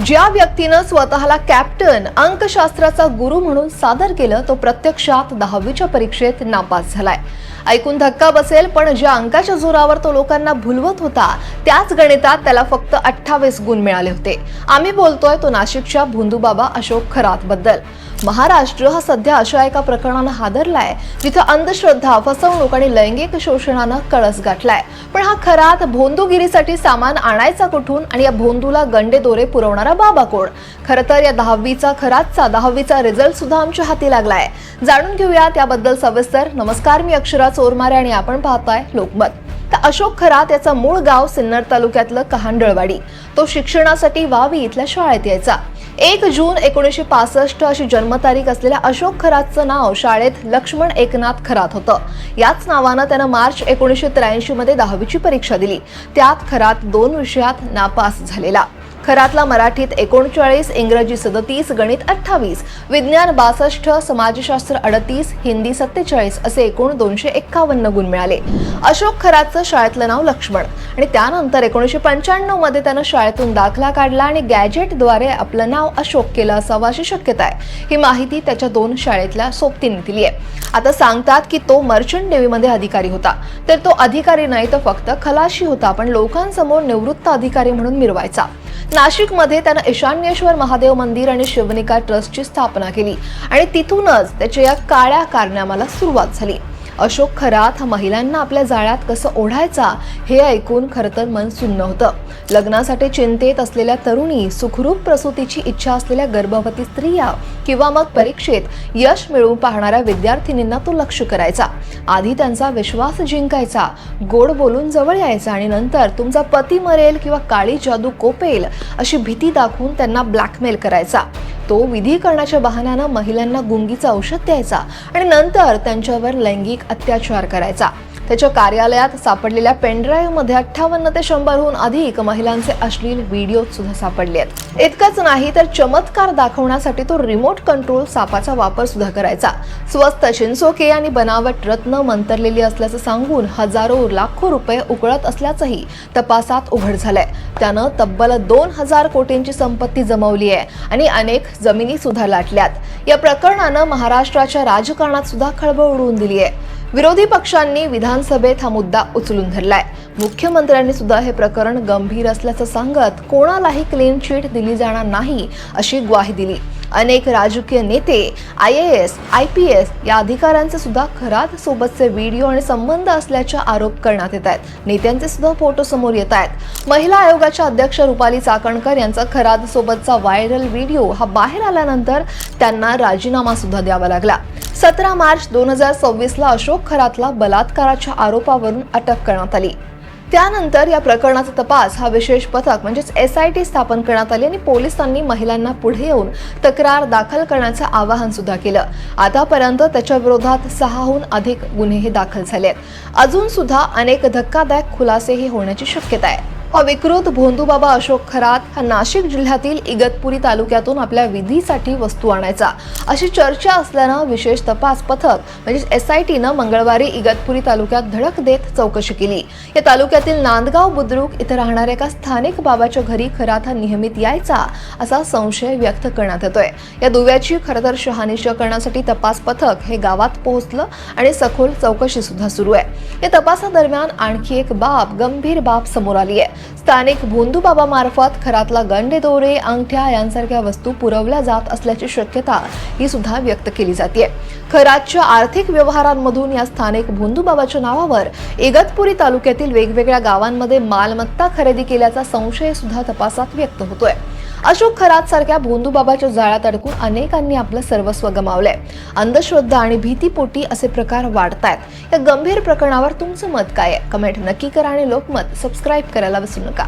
ज्या व्यक्तीनं स्वतःला कॅप्टन अंकशास्त्राचा गुरु म्हणून सादर केलं तो प्रत्यक्षात 10वीच्या परीक्षेत नापास झालाय। ऐकून धक्का बसेल, पण ज्या अंकाच्या जोरावर तो लोकांना भुलवत होता त्याच गणितात त्याला फक्त 28 गुण मिळाले होते। आम्ही बोलतोय तो नाशिकच्या भोंदूबाबा अशोक खरात बद्दल। महाराष्ट्र हा सध्या अशा एका प्रकरणानं हादरलाय जिथे अंधश्रद्धा, फसवणूक आणि लैंगिक शोषणानं कळस गाठलाय। पण हा खरात भोंदूगिरीसाठी सामान आणायचा कुठून आणि या भोंदूला गंडे दोरे पुरवणारा बाबा कोण? खरं तर या 10वीचा रिझल्ट सुद्धा आमच्या हाती लागलाय। जाणून घेऊया त्याबद्दल सविस्तर। नमस्कार, मी अक्षरा चोरमारे आणि आपण पाहताय लोकमत। तर अशोक खरात याचं मूळ गाव सिन्नर तालुक्यातलं कहांडळवाडी। तो शिक्षणासाठी वावी इथल्या शाळेत यायचा। 1 जून 1965 अशी जन्मतारीख असलेल्या अशोक खरातचं नाव शाळेत लक्ष्मण एकनाथ खरात होतं। याच नावानं त्यानं मार्च 1983 मध्ये 10वीची परीक्षा दिली। त्यात खरात 2 विषयात नापास झालेला। खरातला मराठीत 39, इंग्रजी 37, गणित 28, विज्ञान 62, समाजशास्त्र 38, हिंदी 47 असे एकूण 251 गुण मिळाले। अशोक खरातचं शाळेतलं नाव लक्ष्मण आणि त्यानंतर 1995 मध्ये त्यानं शाळेतून दाखला काढला आणि गॅजेटद्वारे आपलं नाव अशोक केलं असावं अशी शक्यता आहे। ही माहिती त्याच्या 2 शाळेतल्या सोबतींनी दिली आहे। आता सांगतात की तो मर्चंट नेव्हीमध्ये अधिकारी होता। तर तो अधिकारी नाही तर फक्त खलाशी होता, पण लोकांसमोर निवृत्त अधिकारी म्हणून मिरवायचा। नाशिकमध्ये त्यानं ईशान्येश्वर महादेव मंदिर आणि शिवनिका ट्रस्टची स्थापना केली आणि तिथूनच त्याच्या या काळ्या कारनाम्याला सुरुवात झाली। अशोक खरात हा महिलांना आपल्या जाळ्यात कसं ओढायचा हे ऐकून खरं तर मन सुन्न होतं। लग्नासाठी चिंतेत असलेल्या तरुणी, सुखरूप प्रसूतीची इच्छा असलेल्या गर्भवती स्त्रिया किंवा मग परीक्षेत यश मिळवून पाहणाऱ्या विद्यार्थिनींना तो लक्ष करायचा। आधी त्यांचा विश्वास जिंकायचा, गोड बोलून जवळ यायचा आणि नंतर तुमचा पती मरेल किंवा काळी जादू कोपेल अशी भीती दाखवून त्यांना ब्लॅकमेल करायचा। तो विधी करण्याच्या बहाण्यानं महिलांना गुंगीचं औषध द्यायचा आणि नंतर त्यांच्यावर लैंगिक अत्याचार करायचा। त्याच्या कार्यालयात सापडलेल्या पेनड्राईव्ह मध्ये 58 ते 100हून अधिक महिलांचे अश्लील व्हिडिओ सुद्धा सापडले आहेत। इतकंच नाही तर चमत्कार दाखवण्यासाठी तो रिमोट कंट्रोल सापाचा वापर सुद्धा करायचा। स्वस्त चिंचोके आणि बनावट रत्न मंतरलेली असल्याचं सांगून हजारो लाखो रुपये उकळत असल्याचंही तपासात उघड झालंय। त्यानं तब्बल 2000 कोटींची संपत्ती जमवली आहे आणि अनेक जमिनी सुद्धा लाटल्यात। या प्रकरणानं महाराष्ट्राच्या राजकारणात सुद्धा खळबळ उडवून दिली आहे। विरोधी पक्षांनी विधानसभेत हा मुद्दा उचलून धरलाय। मुख्यमंत्र्यांनी सुद्धा हे प्रकरण गंभीर असल्याचं सांगत कोणालाही क्लीन चिट दिली जाणार नाही अशी ग्वाही दिली। अनेक राजकीय नेते, IAS, IPS या अधिकाऱ्यांचे सुद्धा खरात सोबतचे व्हिडिओ आणि संबंध असल्याचे आरोप करण्यात येत आहेत। नेत्यांचे सुद्धा फोटो समोर येत आहेत। महिला आयोगाच्या अध्यक्ष रुपाली चाकणकर यांचा खरात सोबतचा व्हायरल व्हिडिओ हा बाहेर आल्यानंतर त्यांना राजीनामा सुद्धा द्यावा लागला। 17 मार्च 2026 ला अशोक खरातला बलात्काराच्या आरोपावरून अटक करण्यात आली। त्यानंतर या प्रकरणाचा तपास हा विशेष पथक म्हणजेच SIT स्थापन करण्यात आली आणि पोलिसांनी महिलांना पुढे येऊन तक्रार दाखल करण्याचं आवाहन सुद्धा केलं। आतापर्यंत त्याच्या विरोधात 6हून अधिक गुन्हे दाखल झाले आहेत। अजून सुद्धा अनेक धक्कादायक खुलासेही होण्याची शक्यता आहे। हा विकृत भोंदूबाबा अशोक खरात हा नाशिक जिल्ह्यातील इगतपुरी तालुक्यातून आपल्या विधीसाठी वस्तू आणायचा अशी चर्चा असल्यानं विशेष तपास पथक म्हणजे SITनं मंगळवारी इगतपुरी तालुक्यात धडक देत चौकशी केली। या तालुक्यातील नांदगाव बुद्रुक इथं राहणाऱ्या एका स्थानिक बाबाच्या घरी खरात हा नियमित यायचा असा संशय व्यक्त करण्यात येतोय। या दुव्याची खरं तर शहानिशा करण्यासाठी तपास पथक हे गावात पोहोचलं आणि सखोल चौकशी सुद्धा सुरू आहे। या तपासादरम्यान आणखी एक गंभीर बाब समोर आली आहे। स्थानिक भोंदूबाबा मार्फत खरातला गंडे दोरे, अंगठ्या यांसारख्या वस्तू पुरवल्या जात असल्याची शक्यता ही सुद्धा व्यक्त केली जाते। खरातच्या आर्थिक व्यवहारांमधून या स्थानिक भोंदूबाबाच्या नावावर इगतपुरी तालुक्यातील वेगवेगळ्या गावांमध्ये मालमत्ता खरेदी केल्याचा संशय सुद्धा तपासात व्यक्त होतोय। अशोक खरात सारख्या भोंदूबाबाच्या जाळ्यात अडकून अनेकांनी आपलं सर्वस्व गमावलंय। अंधश्रद्धा आणि भीतीपोटी असे प्रकार वाढतायत। या गंभीर प्रकरणावर तुमचं मत काय आहे? कमेंट नक्की करा आणि लोकमत सबस्क्राईब करायला विसरू नका।